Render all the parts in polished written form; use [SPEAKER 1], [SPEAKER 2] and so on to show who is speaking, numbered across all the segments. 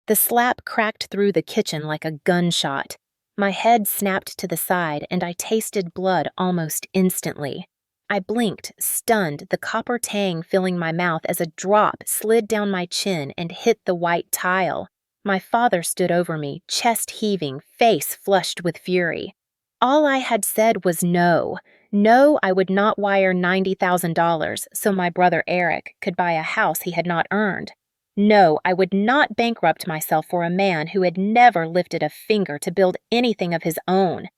[SPEAKER 1] The slap cracked through the kitchen like a gunshot. My head snapped to the side, and I tasted blood almost instantly. I blinked, stunned, the copper tang filling my mouth as a drop slid down my chin and hit the white tile. My father stood over me, chest heaving, face flushed with fury. All I had said was no. No, I would not wire $90,000 so my brother Eric could buy a house he had not earned. No, I would not bankrupt myself for a man who had never lifted a finger to build anything of his own.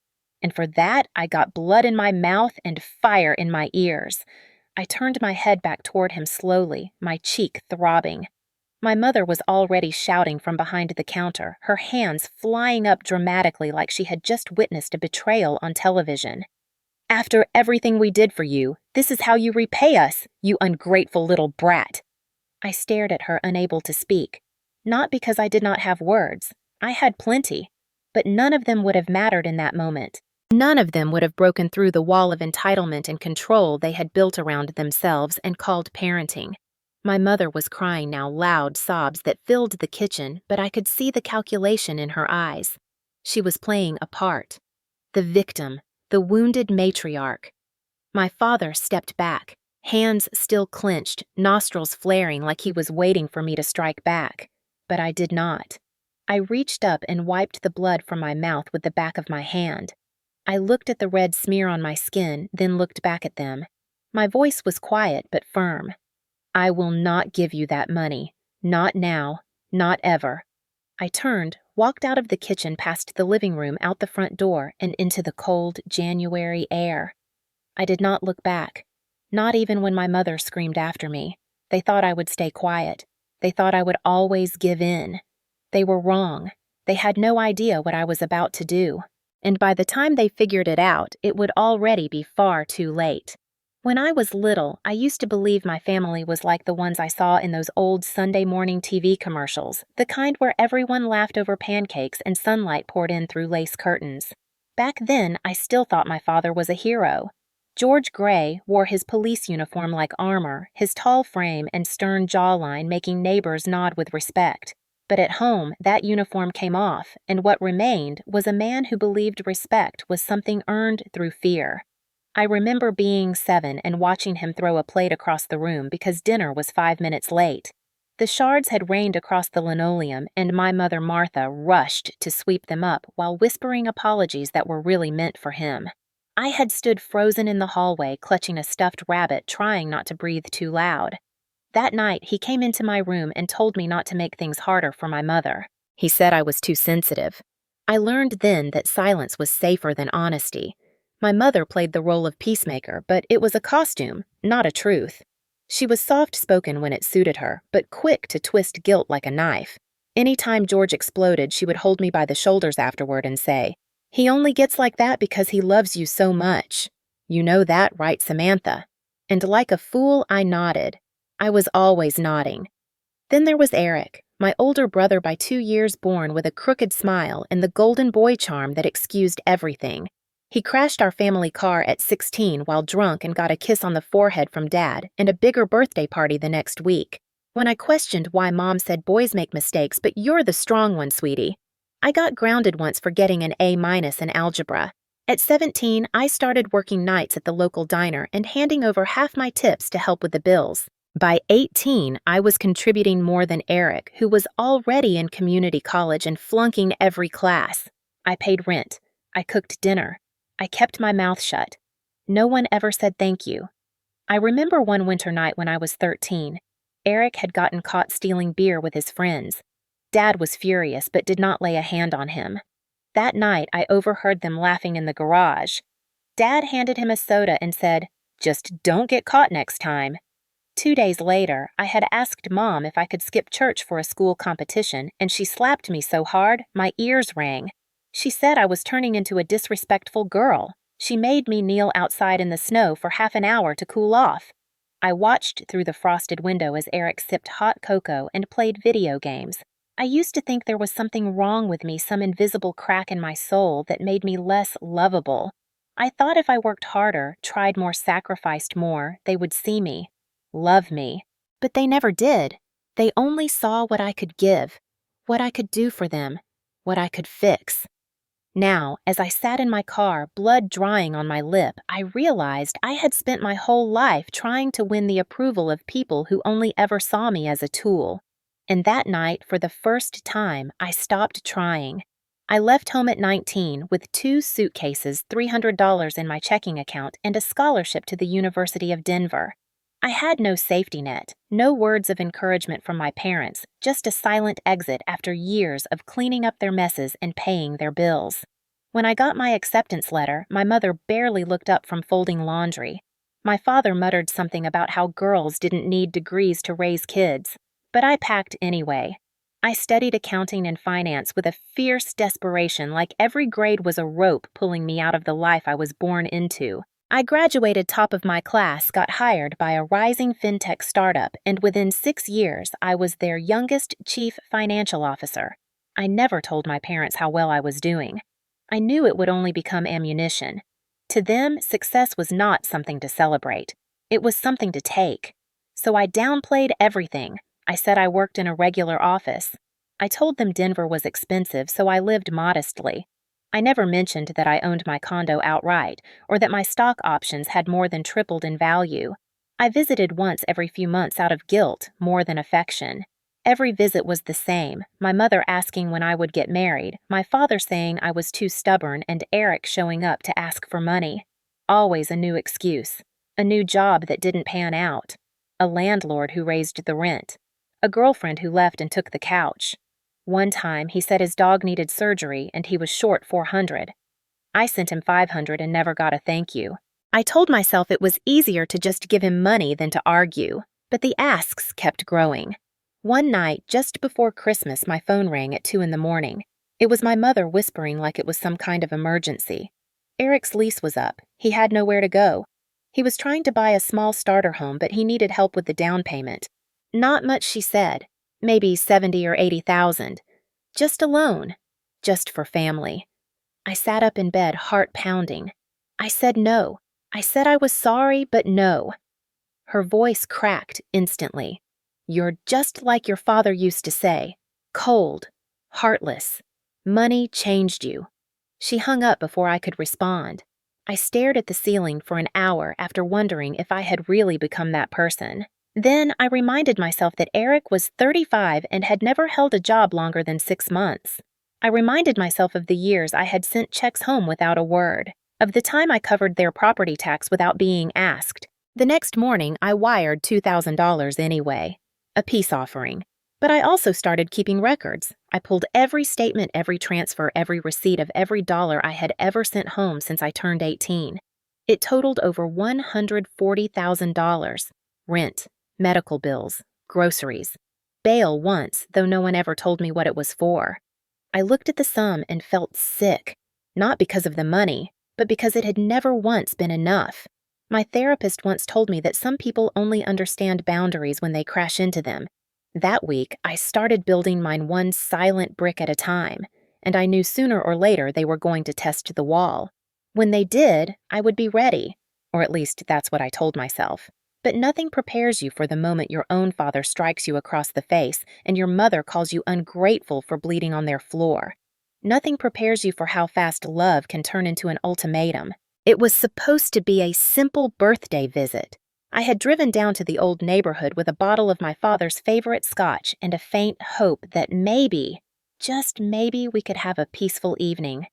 [SPEAKER 1] And for that, I got blood in my mouth and fire in my ears. I turned my head back toward him slowly, my cheek throbbing. My mother was already shouting from behind the counter, her hands flying up dramatically like she had just witnessed a betrayal on television. "After everything we did for you, this is how you repay us, you ungrateful little brat." I stared at her, unable to speak. Not because I did not have words. I had plenty. But none of them would have mattered in that moment. None of them would have broken through the wall of entitlement and control they had built around themselves and called parenting. My mother was crying now, loud sobs that filled the kitchen, but I could see the calculation in her eyes. She was playing a part. The victim, the wounded matriarch. My father stepped back, hands still clenched, nostrils flaring like he was waiting for me to strike back. But I did not. I reached up and wiped the blood from my mouth with the back of my hand. I looked at the red smear on my skin, then looked back at them. My voice was quiet but firm. "I will not give you that money. Not now. Not ever." I turned, walked out of the kitchen past the living room, out the front door, and into the cold January air. I did not look back, not even when my mother screamed after me. They thought I would stay quiet. They thought I would always give in. They were wrong. They had no idea what I was about to do. And by the time they figured it out, it would already be far too late. When I was little, I used to believe my family was like the ones I saw in those old Sunday morning TV commercials, the kind where everyone laughed over pancakes and sunlight poured in through lace curtains. Back then, I still thought my father was a hero. George Gray wore his police uniform like armor, his tall frame and stern jawline making neighbors nod with respect. But at home, that uniform came off, and what remained was a man who believed respect was something earned through fear. I remember being 7 and watching him throw a plate across the room because dinner was 5 minutes late. The shards had rained across the linoleum, and my mother Martha rushed to sweep them up while whispering apologies that were really meant for him. I had stood frozen in the hallway, clutching a stuffed rabbit, trying not to breathe too loud. That night, he came into my room and told me not to make things harder for my mother. He said I was too sensitive. I learned then that silence was safer than honesty. My mother played the role of peacemaker, but it was a costume, not a truth. She was soft-spoken when it suited her, but quick to twist guilt like a knife. Any time George exploded, she would hold me by the shoulders afterward and say, "He only gets like that because he loves you so much. You know that, right, Samantha?" And like a fool, I nodded. I was always nodding. Then there was Eric, my older brother by 2 years born with a crooked smile and the golden boy charm that excused everything. He crashed our family car at 16 while drunk and got a kiss on the forehead from Dad and a bigger birthday party the next week. When I questioned why Mom said boys make mistakes, but you're the strong one, sweetie. I got grounded once for getting an A- in algebra. At 17, I started working nights at the local diner and handing over half my tips to help with the bills. By 18, I was contributing more than Eric, who was already in community college and flunking every class. I paid rent. I cooked dinner. I kept my mouth shut. No one ever said thank you. I remember one winter night when I was 13. Eric had gotten caught stealing beer with his friends. Dad was furious but did not lay a hand on him. That night, I overheard them laughing in the garage. Dad handed him a soda and said, "Just don't get caught next time." 2 days later, I had asked Mom if I could skip church for a school competition, and she slapped me so hard, my ears rang. She said I was turning into a disrespectful girl. She made me kneel outside in the snow for half an hour to cool off. I watched through the frosted window as Eric sipped hot cocoa and played video games. I used to think there was something wrong with me, some invisible crack in my soul that made me less lovable. I thought if I worked harder, tried more, sacrificed more, they would see me. Love me. But they never did. They only saw what I could give. what I could do for them, what I could fix. Now, as I sat in my car, blood drying on my lip, I realized I had spent my whole life trying to win the approval of people who only ever saw me as a tool. And that night, for the first time, I stopped trying. I left home at 19 with 2 suitcases, $300 in my checking account, and a scholarship to the University of Denver. I had no safety net, no words of encouragement from my parents, just a silent exit after years of cleaning up their messes and paying their bills. When I got my acceptance letter, my mother barely looked up from folding laundry. My father muttered something about how girls didn't need degrees to raise kids, but I packed anyway. I studied accounting and finance with a fierce desperation, like every grade was a rope pulling me out of the life I was born into. I graduated top of my class, got hired by a rising fintech startup, and within 6 years, I was their youngest chief financial officer. I never told my parents how well I was doing. I knew it would only become ammunition. To them, success was not something to celebrate. It was something to take. So I downplayed everything. I said I worked in a regular office. I told them Denver was expensive, so I lived modestly. I never mentioned that I owned my condo outright, or that my stock options had more than tripled in value. I visited once every few months out of guilt more than affection. Every visit was the same, my mother asking when I would get married, my father saying I was too stubborn, and Eric showing up to ask for money. Always a new excuse. A new job that didn't pan out. A landlord who raised the rent. A girlfriend who left and took the couch. One time, he said his dog needed surgery and he was short $400. I sent him $500 and never got a thank you. I told myself it was easier to just give him money than to argue, but the asks kept growing. One night, just before Christmas, my phone rang at 2 in the morning. It was my mother whispering like it was some kind of emergency. Eric's lease was up. He had nowhere to go. He was trying to buy a small starter home, but he needed help with the down payment. Not much, she said. Maybe 70 or 80,000. Just a loan. Just for family. I sat up in bed, heart pounding. I said no. I said I was sorry, but no. Her voice cracked instantly. You're just like your father used to say. Cold. Heartless. Money changed you. She hung up before I could respond. I stared at the ceiling for an hour after wondering if I had really become that person. Then I reminded myself that Eric was 35 and had never held a job longer than 6 months. I reminded myself of the years I had sent checks home without a word, of the time I covered their property tax without being asked. The next morning, I wired $2,000 anyway, a peace offering. But I also started keeping records. I pulled every statement, every transfer, every receipt of every dollar I had ever sent home since I turned 18. It totaled over $140,000. Rent, medical bills, groceries. Bail once, though no one ever told me what it was for. I looked at the sum and felt sick, not because of the money, but because it had never once been enough. My therapist once told me that some people only understand boundaries when they crash into them. That week, I started building mine one silent brick at a time, and I knew sooner or later they were going to test the wall. When they did, I would be ready, or at least that's what I told myself. But nothing prepares you for the moment your own father strikes you across the face and your mother calls you ungrateful for bleeding on their floor. Nothing prepares you for how fast love can turn into an ultimatum. It was supposed to be a simple birthday visit. I had driven down to the old neighborhood with a bottle of my father's favorite scotch and a faint hope that maybe, just maybe, we could have a peaceful evening.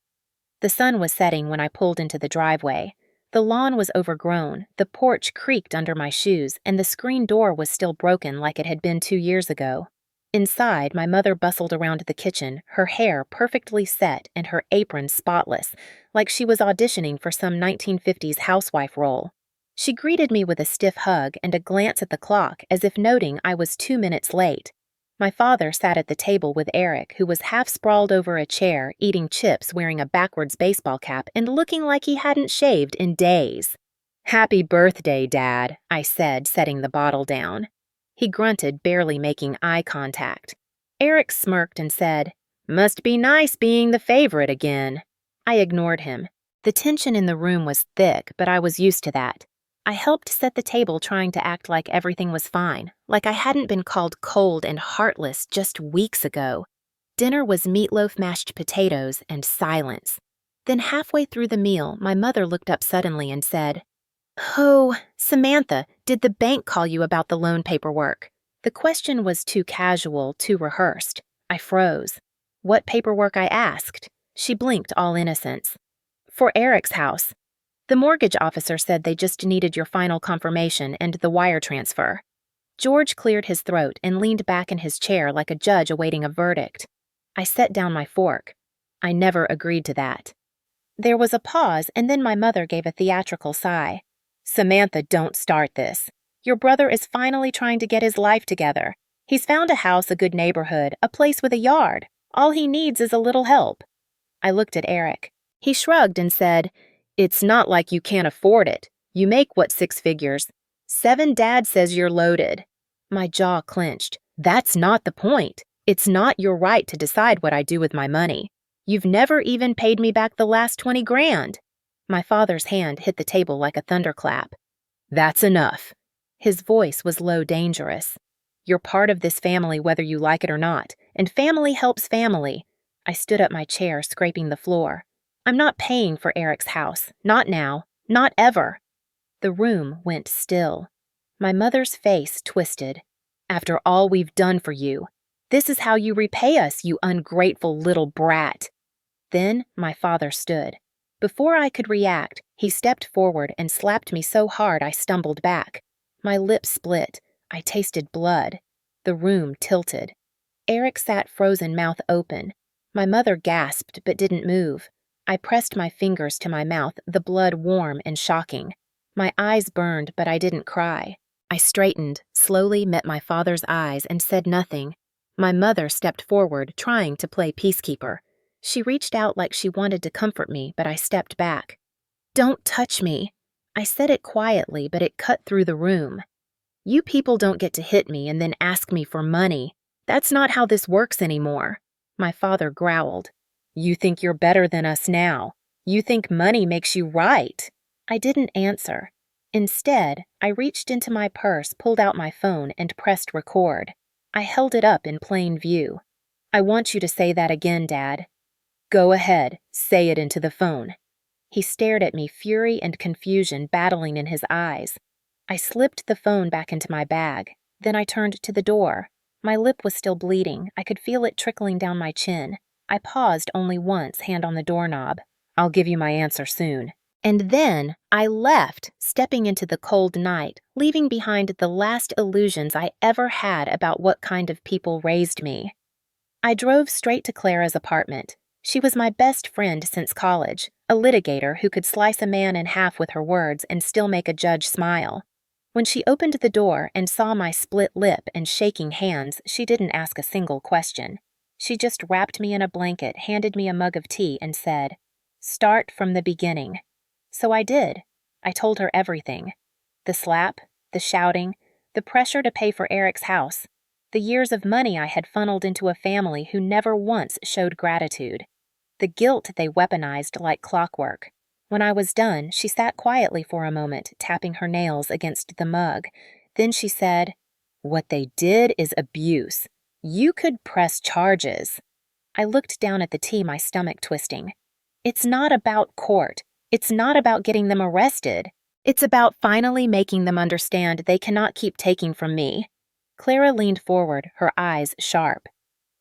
[SPEAKER 1] The sun was setting when I pulled into the driveway. The lawn was overgrown, the porch creaked under my shoes, and the screen door was still broken like it had been 2 years ago. Inside, my mother bustled around the kitchen, her hair perfectly set and her apron spotless, like she was auditioning for some 1950s housewife role. She greeted me with a stiff hug and a glance at the clock as if noting I was 2 minutes late. My father sat at the table with Eric, who was half sprawled over a chair, eating chips, wearing a backwards baseball cap, and looking like he hadn't shaved in days. "Happy birthday, Dad," I said, setting the bottle down. He grunted, barely making eye contact. Eric smirked and said, "Must be nice being the favorite again." I ignored him. The tension in the room was thick, but I was used to that. I helped set the table, trying to act like everything was fine, like I hadn't been called cold and heartless just weeks ago. Dinner was meatloaf, mashed potatoes, and silence. Then halfway through the meal, my mother looked up suddenly and said, "Oh, Samantha, did the bank call you about the loan paperwork?" The question was too casual, too rehearsed. I froze. What paperwork, I asked. She blinked, all innocence. "For Eric's house. The mortgage officer said they just needed your final confirmation and the wire transfer." George cleared his throat and leaned back in his chair like a judge awaiting a verdict. I set down my fork. I never agreed to that. There was a pause, and then my mother gave a theatrical sigh. "Samantha, don't start this. Your brother is finally trying to get his life together. He's found a house, a good neighborhood, a place with a yard. All he needs is a little help." I looked at Eric. He shrugged and said, "It's not like you can't afford it. You make what, 6 figures? 7, Dad says you're loaded." My jaw clenched. "That's not the point. It's not your right to decide what I do with my money. You've never even paid me back the last 20 grand. My father's hand hit the table like a thunderclap. "That's enough." His voice was low, dangerous. "You're part of this family whether you like it or not, and family helps family." I stood up my chair, scraping the floor. "I'm not paying for Eric's house. Not now. Not ever." The room went still. My mother's face twisted. "After all we've done for you, this is how you repay us, you ungrateful little brat." Then my father stood. Before I could react, he stepped forward and slapped me so hard I stumbled back. My lips split. I tasted blood. The room tilted. Eric sat frozen, mouth open. My mother gasped but didn't move. I pressed my fingers to my mouth, the blood warm and shocking. My eyes burned, but I didn't cry. I straightened, slowly met my father's eyes, and said nothing. My mother stepped forward, trying to play peacekeeper. She reached out like she wanted to comfort me, but I stepped back. "Don't touch me." I said it quietly, but it cut through the room. "You people don't get to hit me and then ask me for money. That's not how this works anymore." My father growled. "You think you're better than us now. You think money makes you right." I didn't answer. Instead, I reached into my purse, pulled out my phone, and pressed record. I held it up in plain view. "I want you to say that again, Dad." "Go ahead, say it into the phone." He stared at me, fury and confusion battling in his eyes. I slipped the phone back into my bag. Then I turned to the door. My lip was still bleeding. I could feel it trickling down my chin. I paused only once, hand on the doorknob. "I'll give you my answer soon." And then I left, stepping into the cold night, leaving behind the last illusions I ever had about what kind of people raised me. I drove straight to Clara's apartment. She was my best friend since college, a litigator who could slice a man in half with her words and still make a judge smile. When she opened the door and saw my split lip and shaking hands, she didn't ask a single question. She just wrapped me in a blanket, handed me a mug of tea, and said, "Start from the beginning." So I did. I told her everything. The slap, the shouting, the pressure to pay for Eric's house, the years of money I had funneled into a family who never once showed gratitude, the guilt they weaponized like clockwork. When I was done, she sat quietly for a moment, tapping her nails against the mug. Then she said, "What they did is abuse. You could press charges." I looked down at the tea, my stomach twisting. It's not about court. It's not about getting them arrested. It's about finally making them understand they cannot keep taking from me. Clara leaned forward, her eyes sharp.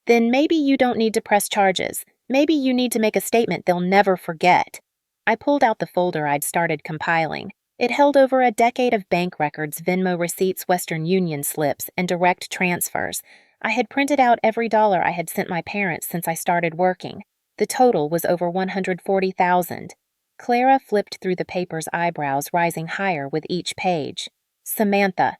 [SPEAKER 1] "Then maybe you don't need to press charges. Maybe you need to make a statement they'll never forget." I pulled out the folder I'd started compiling. It held over a decade of bank records, Venmo receipts, Western Union slips, and direct transfers. I had printed out every dollar I had sent my parents since I started working. The total was over $140,000. Clara flipped through the paper's eyebrows, rising higher with each page. "Samantha,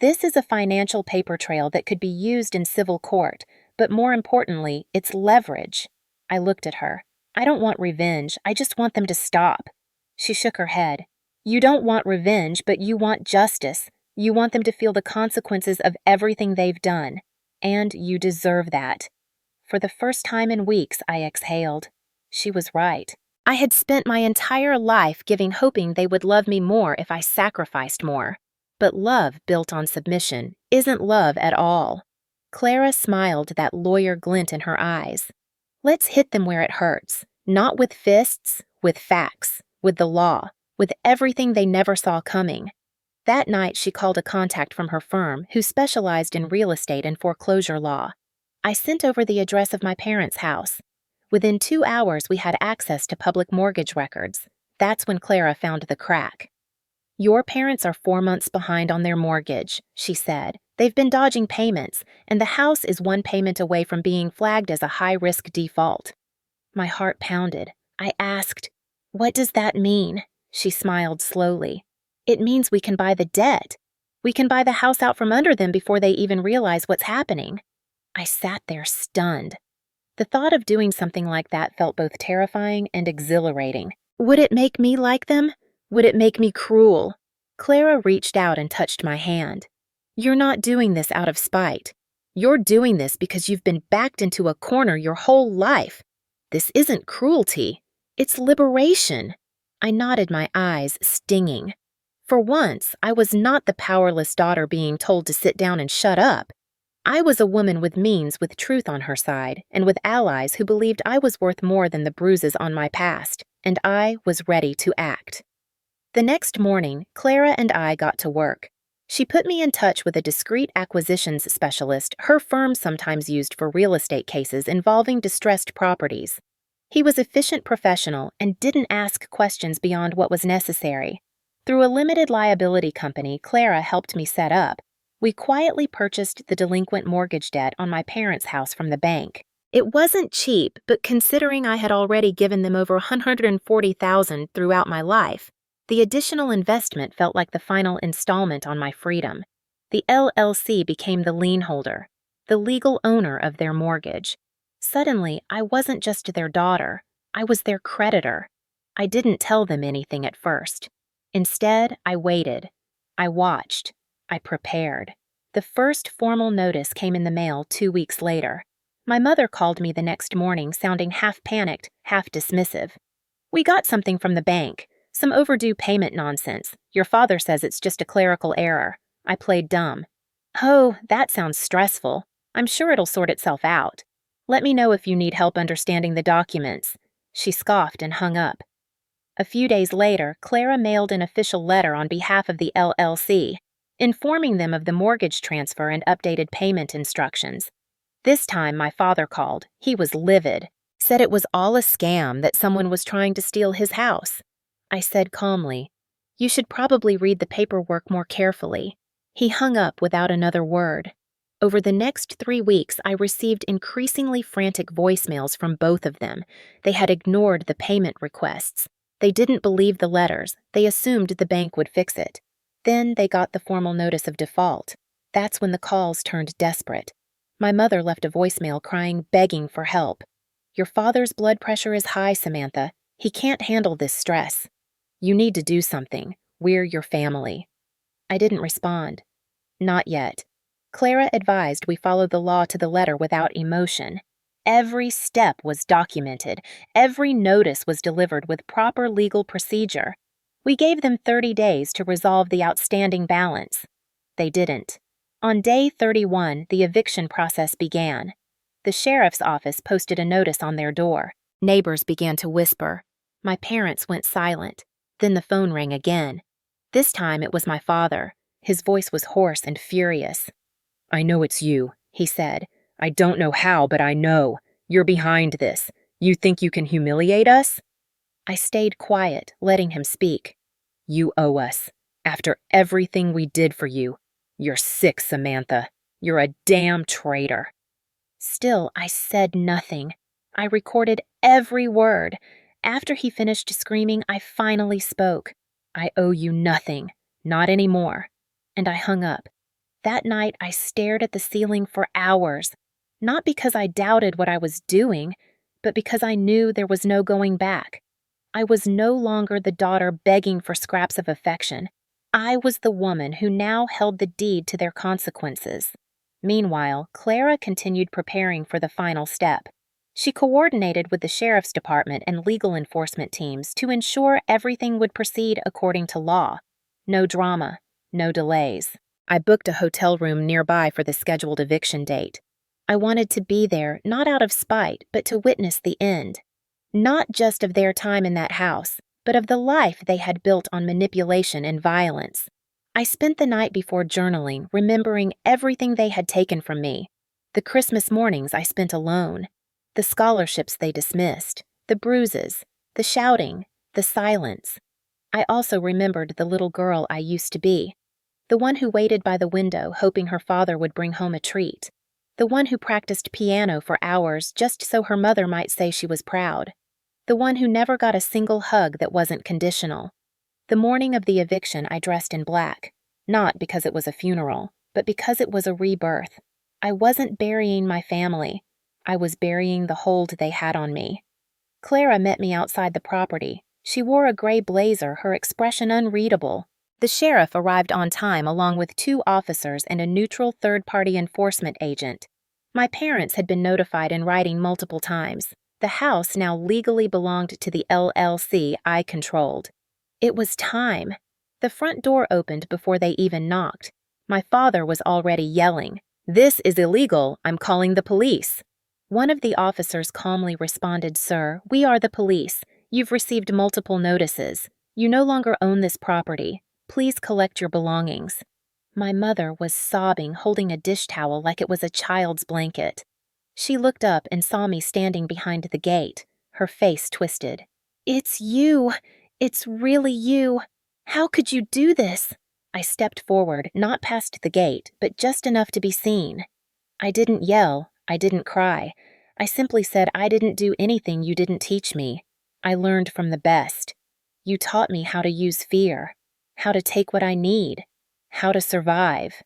[SPEAKER 1] this is a financial paper trail that could be used in civil court, but more importantly, it's leverage." I looked at her. "I don't want revenge. I just want them to stop." She shook her head. "You don't want revenge, but you want justice. You want them to feel the consequences of everything they've done. And you deserve that." For the first time in weeks, I exhaled. She was right. I had spent my entire life hoping they would love me more if I sacrificed more. But love built on submission isn't love at all. Clara smiled, that lawyer glint in her eyes. Let's hit them where it hurts. Not with fists, with facts, with the law, with everything they never saw coming. That night, she called a contact from her firm who specialized in real estate and foreclosure law. I sent over the address of my parents' house. Within 2 hours, we had access to public mortgage records. That's when Clara found the crack. Your parents are 4 months behind on their mortgage, she said. They've been dodging payments, and the house is 1 payment away from being flagged as a high-risk default. My heart pounded. I asked, "What does that mean?" She smiled slowly. "It means we can buy the debt. We can buy the house out from under them before they even realize what's happening." I sat there stunned. The thought of doing something like that felt both terrifying and exhilarating. Would it make me like them? Would it make me cruel? Clara reached out and touched my hand. "You're not doing this out of spite. You're doing this because you've been backed into a corner your whole life. This isn't cruelty. It's liberation." I nodded, my eyes stinging. For once, I was not the powerless daughter being told to sit down and shut up. I was a woman with means, with truth on her side, and with allies who believed I was worth more than the bruises on my past, and I was ready to act. The next morning, Clara and I got to work. She put me in touch with a discreet acquisitions specialist her firm sometimes used for real estate cases involving distressed properties. He was efficient professional and didn't ask questions beyond what was necessary. Through a limited liability company Clara helped me set up, we quietly purchased the delinquent mortgage debt on my parents' house from the bank. It wasn't cheap, but considering I had already given them over $140,000 throughout my life, the additional investment felt like the final installment on my freedom. The LLC became the lien holder, the legal owner of their mortgage. Suddenly, I wasn't just their daughter, I was their creditor. I didn't tell them anything at first. Instead, I waited. I watched. I prepared. The first formal notice came in the mail 2 weeks later. My mother called me the next morning, sounding half panicked, half dismissive. "We got something from the bank. Some overdue payment nonsense. Your father says it's just a clerical error." I played dumb. "Oh, that sounds stressful. I'm sure it'll sort itself out. Let me know if you need help understanding the documents." She scoffed and hung up. A few days later, Clara mailed an official letter on behalf of the LLC, informing them of the mortgage transfer and updated payment instructions. This time, my father called. He was livid. Said it was all a scam, that someone was trying to steal his house. I said calmly, "You should probably read the paperwork more carefully." He hung up without another word. Over the next 3 weeks, I received increasingly frantic voicemails from both of them. They had ignored the payment requests. They didn't believe the letters. They assumed the bank would fix it. Then they got the formal notice of default. That's when the calls turned desperate. My mother left a voicemail crying, begging for help. "Your father's blood pressure is high, Samantha. He can't handle this stress. You need to do something. We're your family." I didn't respond. Not yet. Clara advised we follow the law to the letter without emotion. Every step was documented. Every notice was delivered with proper legal procedure. We gave them 30 days to resolve the outstanding balance. They didn't. On day 31, the eviction process began. The sheriff's office posted a notice on their door. Neighbors began to whisper. My parents went silent. Then the phone rang again. This time it was my father. His voice was hoarse and furious. "I know it's you," he said. "I don't know how, but I know. You're behind this. You think you can humiliate us?" I stayed quiet, letting him speak. "You owe us. After everything we did for you. You're sick, Samantha. You're a damn traitor." Still, I said nothing. I recorded every word. After he finished screaming, I finally spoke. "I owe you nothing. Not anymore." And I hung up. That night, I stared at the ceiling for hours. Not because I doubted what I was doing, but because I knew there was no going back. I was no longer the daughter begging for scraps of affection. I was the woman who now held the deed to their consequences. Meanwhile, Clara continued preparing for the final step. She coordinated with the sheriff's department and legal enforcement teams to ensure everything would proceed according to law. No drama, no delays. I booked a hotel room nearby for the scheduled eviction date. I wanted to be there not out of spite, but to witness the end. Not just of their time in that house, but of the life they had built on manipulation and violence. I spent the night before journaling, remembering everything they had taken from me. The Christmas mornings I spent alone. The scholarships they dismissed. The bruises. The shouting. The silence. I also remembered the little girl I used to be. The one who waited by the window hoping her father would bring home a treat. The one who practiced piano for hours just so her mother might say she was proud. The one who never got a single hug that wasn't conditional. The morning of the eviction I dressed in black, not because it was a funeral, but because it was a rebirth. I wasn't burying my family. I was burying the hold they had on me. Clara met me outside the property. She wore a gray blazer, her expression unreadable. The sheriff arrived on time along with 2 officers and a neutral third-party enforcement agent. My parents had been notified in writing multiple times. The house now legally belonged to the LLC I controlled. It was time. The front door opened before they even knocked. My father was already yelling, "This is illegal. I'm calling the police." One of the officers calmly responded, "Sir, we are the police. You've received multiple notices. You no longer own this property. Please collect your belongings." My mother was sobbing, holding a dish towel like it was a child's blanket. She looked up and saw me standing behind the gate, her face twisted. "It's you. It's really you. How could you do this?" I stepped forward, not past the gate, but just enough to be seen. I didn't yell. I didn't cry. I simply said I didn't do anything you didn't teach me. I learned from the best. You taught me how to use fear, how to take what I need, how to survive.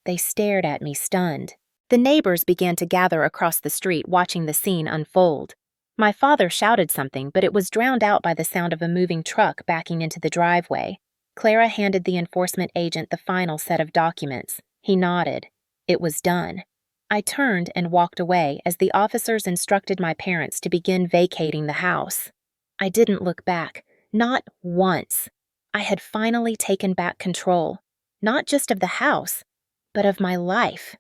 [SPEAKER 1] They stared at me, stunned. The neighbors began to gather across the street, watching the scene unfold. My father shouted something, but it was drowned out by the sound of a moving truck backing into the driveway. Clara handed the enforcement agent the final set of documents. He nodded. It was done. I turned and walked away as the officers instructed my parents to begin vacating the house. I didn't look back, not once. I had finally taken back control, not just of the house, but of my life.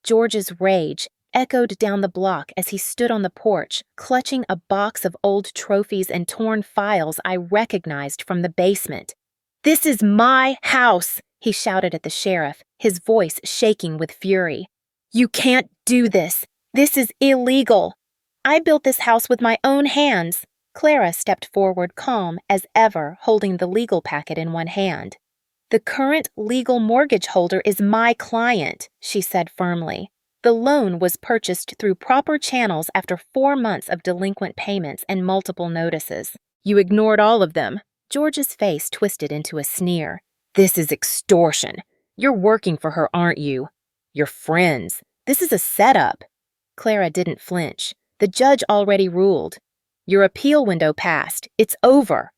[SPEAKER 1] George's rage echoed down the block as he stood on the porch, clutching a box of old trophies and torn files I recognized from the basement. "This is my house," he shouted at the sheriff, his voice shaking with fury. "You can't do this. This is illegal. I built this house with my own hands." Clara stepped forward, calm as ever, holding the legal packet in one hand. "The current legal mortgage holder is my client," she said firmly. "The loan was purchased through proper channels after 4 months of delinquent payments and multiple notices. You ignored all of them." George's face twisted into a sneer. "This is extortion. You're working for her, aren't you? You're friends. This is a setup." Clara didn't flinch. "The judge already ruled. Your appeal window passed. It's over."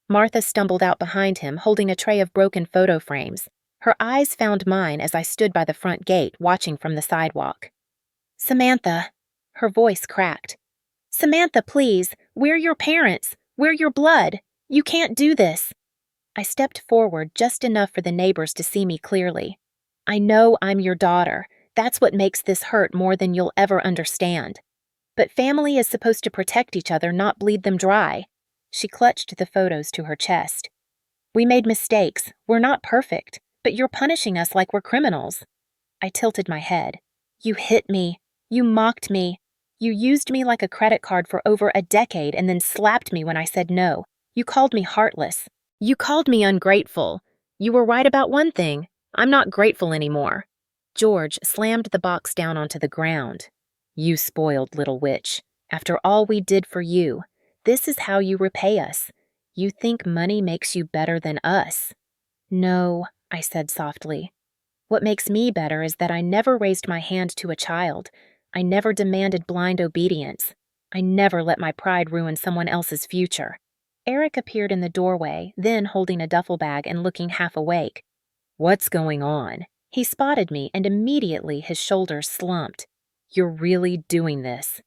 [SPEAKER 1] Martha stumbled out behind him, holding a tray of broken photo frames. Her eyes found mine as I stood by the front gate, watching from the sidewalk. "Samantha." Her voice cracked. "Samantha, please. We're your parents. We're your blood. You can't do this." I stepped forward just enough for the neighbors to see me clearly. "I know I'm your daughter. That's what makes this hurt more than you'll ever understand. But family is supposed to protect each other, not bleed them dry." She clutched the photos to her chest. "We made mistakes. We're not perfect, but you're punishing us like we're criminals." I tilted my head. "You hit me. You mocked me. You used me like a credit card for over a decade and then slapped me when I said no. You called me heartless. You called me ungrateful. You were right about one thing. I'm not grateful anymore." George slammed the box down onto the ground. "You spoiled little witch. After all we did for you, this is how you repay us. You think money makes you better than us." "No," I said softly. "What makes me better is that I never raised my hand to a child. I never demanded blind obedience. I never let my pride ruin someone else's future." Eric appeared in the doorway, then holding a duffel bag and looking half awake. "What's going on?" He spotted me, and immediately his shoulders slumped. "You're really doing this?"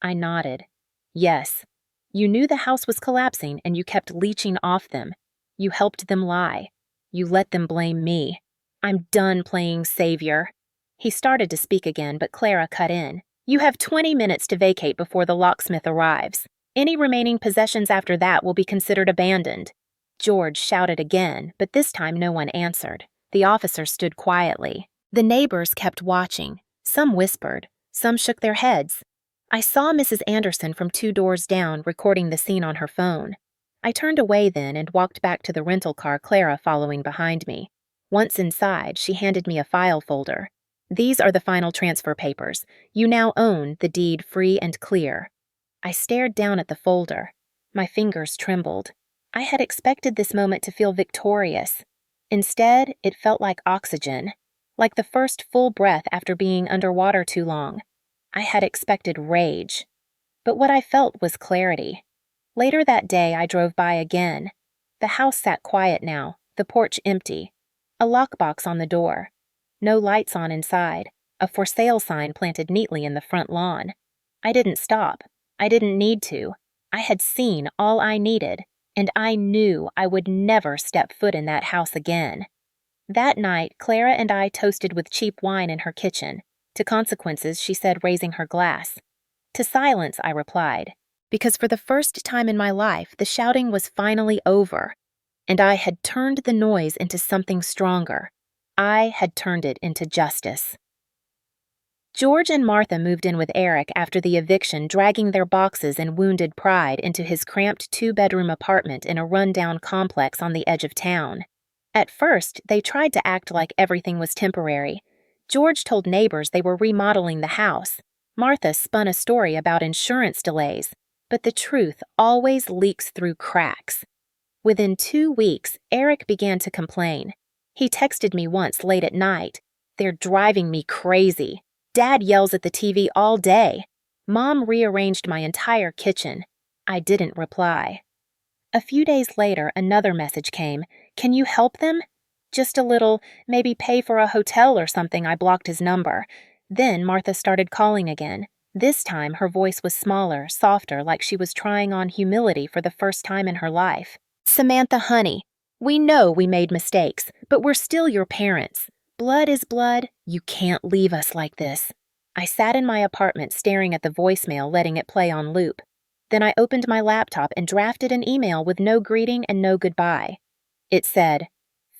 [SPEAKER 1] I nodded. "Yes. You knew the house was collapsing, and you kept leeching off them. You helped them lie. You let them blame me. I'm done playing savior." He started to speak again, but Clara cut in. "You have 20 minutes to vacate before the locksmith arrives. Any remaining possessions after that will be considered abandoned." George shouted again, but this time no one answered. The officer stood quietly. The neighbors kept watching. Some whispered, some shook their heads. I saw Mrs. Anderson from 2 doors down recording the scene on her phone. I turned away then and walked back to the rental car, Clara following behind me. Once inside, she handed me a file folder. "These are the final transfer papers. You now own the deed free and clear." I stared down at the folder. My fingers trembled. I had expected this moment to feel victorious. Instead, it felt like oxygen, like the first full breath after being underwater too long. I had expected rage, but what I felt was clarity. Later that day, I drove by again. The house sat quiet now, the porch empty. A lockbox on the door. No lights on inside. A for sale sign planted neatly in the front lawn. I didn't stop. I didn't need to. I had seen all I needed, and I knew I would never step foot in that house again. That night, Clara and I toasted with cheap wine in her kitchen. To consequences, she said, raising her glass. To silence, I replied, because for the first time in my life, the shouting was finally over, and I had turned the noise into something stronger. I had turned it into justice. George and Martha moved in with Eric after the eviction, dragging their boxes and wounded pride into his cramped 2-bedroom apartment in a rundown complex on the edge of town. At first, they tried to act like everything was temporary. George told neighbors they were remodeling the house. Martha spun a story about insurance delays, but the truth always leaks through cracks. Within 2 weeks, Eric began to complain. He texted me once late at night. "They're driving me crazy. Dad yells at the TV all day. Mom rearranged my entire kitchen." I didn't reply. A few days later, another message came. "Can you help them?" "Just a little, maybe pay for a hotel or something." I blocked his number. Then Martha started calling again. This time, her voice was smaller, softer, like she was trying on humility for the first time in her life. "Samantha, honey, we know we made mistakes, but we're still your parents. Blood is blood. You can't leave us like this." I sat in my apartment staring at the voicemail, letting it play on loop. Then I opened my laptop and drafted an email with no greeting and no goodbye. It said,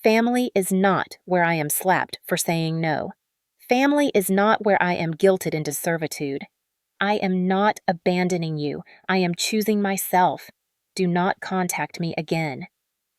[SPEAKER 1] "Family is not where I am slapped for saying no. Family is not where I am guilted into servitude. I am not abandoning you. I am choosing myself. Do not contact me again."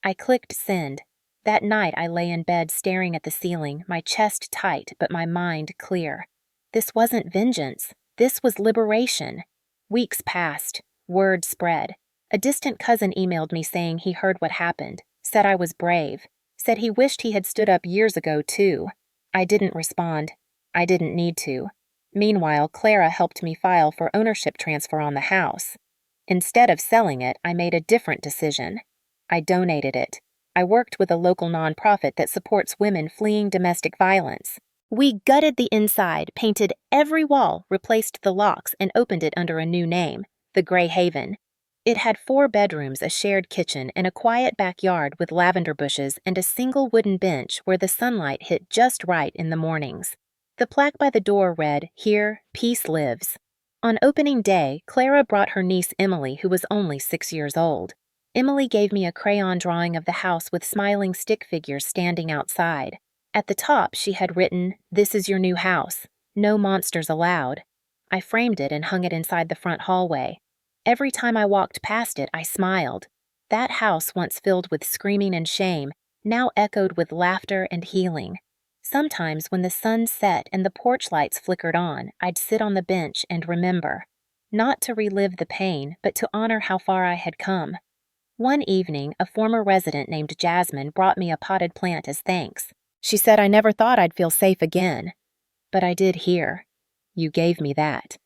[SPEAKER 1] I clicked send. That night I lay in bed staring at the ceiling, my chest tight but my mind clear. This wasn't vengeance. This was liberation. Weeks passed. Word spread. A distant cousin emailed me saying he heard what happened, said I was brave, said he wished he had stood up years ago too. I didn't respond. I didn't need to. Meanwhile, Clara helped me file for ownership transfer on the house. Instead of selling it, I made a different decision. I donated it. I worked with a local nonprofit that supports women fleeing domestic violence. We gutted the inside, painted every wall, replaced the locks, and opened it under a new name, the Grey Haven. It had 4 bedrooms, a shared kitchen, and a quiet backyard with lavender bushes and a single wooden bench where the sunlight hit just right in the mornings. The plaque by the door read, "Here, peace lives." On opening day, Clara brought her niece Emily, who was only 6 years old. Emily gave me a crayon drawing of the house with smiling stick figures standing outside. At the top, she had written, "This is your new house. No monsters allowed." I framed it and hung it inside the front hallway. Every time I walked past it, I smiled. That house, once filled with screaming and shame, now echoed with laughter and healing. Sometimes, when the sun set and the porch lights flickered on, I'd sit on the bench and remember. Not to relive the pain, but to honor how far I had come. One evening, a former resident named Jasmine brought me a potted plant as thanks. She said I never thought I'd feel safe again. But I did here. "You gave me that."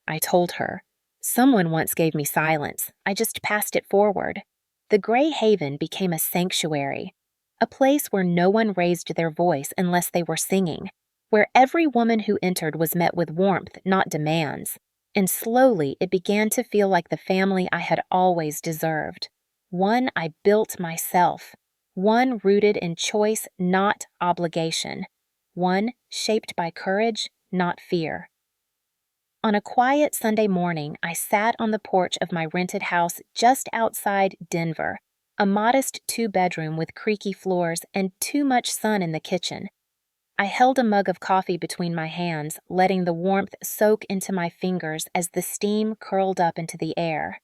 [SPEAKER 1] I told her. "Someone once gave me silence. I just passed it forward." The Grey Haven became a sanctuary, a place where no one raised their voice unless they were singing, where every woman who entered was met with warmth, not demands. And slowly it began to feel like the family I had always deserved. One I built myself. one rooted in choice, not obligation, one shaped by courage, not fear. On a quiet Sunday morning, I sat on the porch of my rented house just outside Denver, a modest two-bedroom with creaky floors and too much sun in the kitchen. I held a mug of coffee between my hands, letting the warmth soak into my fingers as the steam curled up into the air.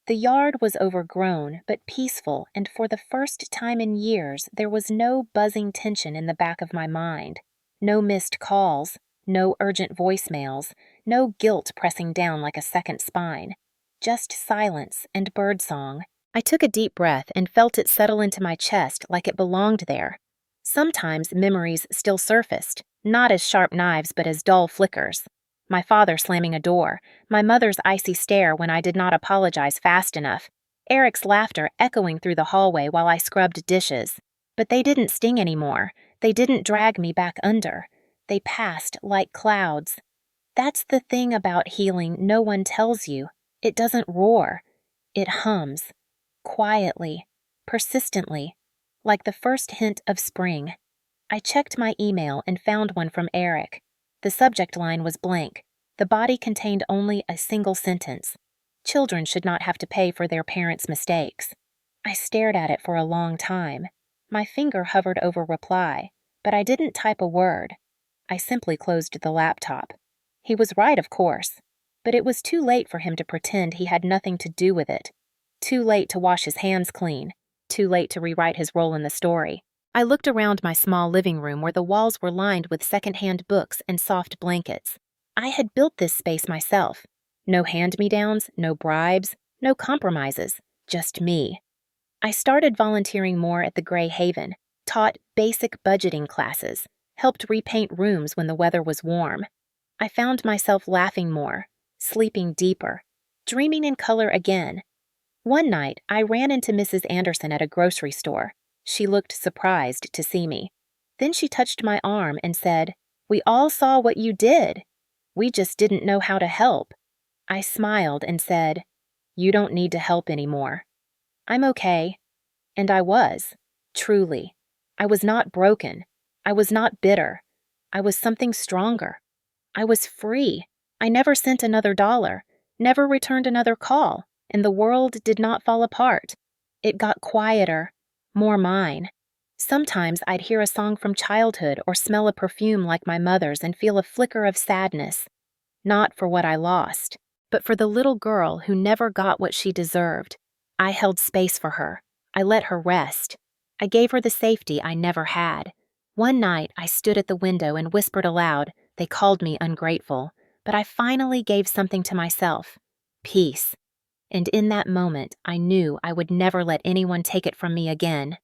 [SPEAKER 1] The yard was overgrown but peaceful, and for the first time in years, there was no buzzing tension in the back of my mind. No missed calls, no urgent voicemails, no guilt pressing down like a second spine. Just silence and birdsong. I took a deep breath and felt it settle into my chest like it belonged there. Sometimes memories still surfaced, not as sharp knives but as dull flickers. My father slamming a door, my mother's icy stare when I did not apologize fast enough, Eric's laughter echoing through the hallway while I scrubbed dishes. But they didn't sting anymore. They didn't drag me back under. They passed like clouds. That's the thing about healing no one tells you. It doesn't roar. It hums. Quietly. Persistently. Like the first hint of spring. I checked my email and found one from Eric. The subject line was blank. The body contained only a single sentence. Children should not have to pay for their parents' mistakes. I stared at it for a long time. My finger hovered over reply, but I didn't type a word. I simply closed the laptop. He was right, of course, but it was too late for him to pretend he had nothing to do with it. Too late to wash his hands clean. Too late to rewrite his role in the story. I looked around my small living room where the walls were lined with secondhand books and soft blankets. I had built this space myself. No hand-me-downs, no bribes, no compromises, just me. I started volunteering more at the Gray Haven, taught basic budgeting classes, helped repaint rooms when the weather was warm. I found myself laughing more, sleeping deeper, dreaming in color again. One night, I ran into Mrs. Anderson at a grocery store. She looked surprised to see me. Then she touched my arm and said, "We all saw what you did. We just didn't know how to help." I smiled and said, "You don't need to help anymore. I'm okay." And I was, truly. I was not broken. I was not bitter. I was something stronger. I was free. I never sent another dollar, never returned another call, and the world did not fall apart. It got quieter, more mine. Sometimes I'd hear a song from childhood or smell a perfume like my mother's and feel a flicker of sadness. Not for what I lost, but for the little girl who never got what she deserved. I held space for her. I let her rest. I gave her the safety I never had. One night, I stood at the window and whispered aloud. They called me ungrateful, but I finally gave something to myself. Peace. And in that moment, I knew I would never let anyone take it from me again.